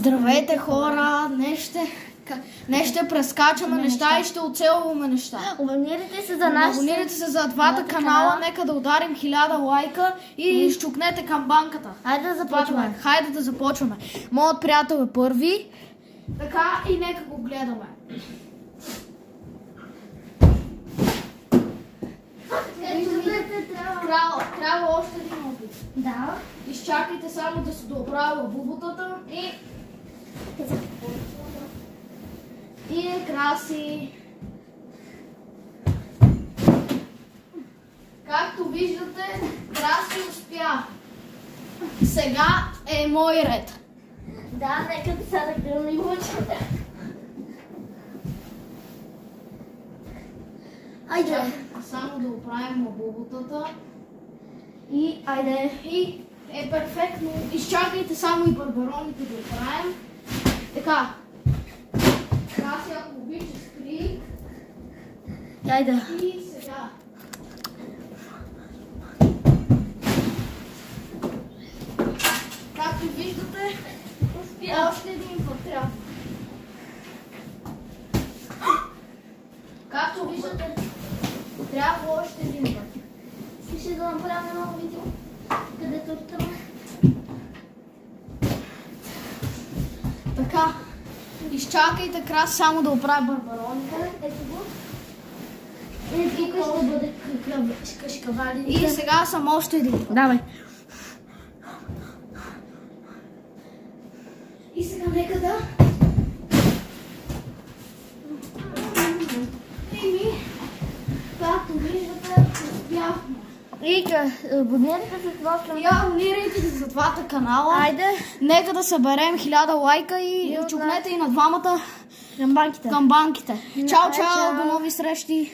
Здравейте хора, днес ще прескачаме неща и ще оцелваме неща. Абонирайте се за нашите... Абонирайте се за двата канала, нека да ударим 1000 лайка и щукнете камбанката. Хайде да започваме. Хайде да започваме. Моят приятел е първи, така и нека го гледаме. Трябва още един опит. Да. Изчакайте само да се доправя бубутата и краси. Както виждате, краси успя. Сега е мой ред. Да, нека да сега да гледам и лъчата. Айде. Само да оправим бубутата. И айде. И е перфектно. Изчакайте само и барбароните да оправим. Така. Краси, ако обича, скри. Айде. И сега. Както виждате, още един път трябва. Както виждате, трябва още един път. Искаш да направим едно видео, където оставаме. Така. Изчакайте крас само да оправя барбароните. Ето го. И тук ще бъде кашкавали. И сега съм още един път. Давай. И сега нека да... Както виждате, успяхме. И абонирайте се И абонирайте за двата канала. Айде. Нека да съберем 1000 лайка и чукнете и на двамата камбанките. камбанките. Чао, чао, до нови срещи.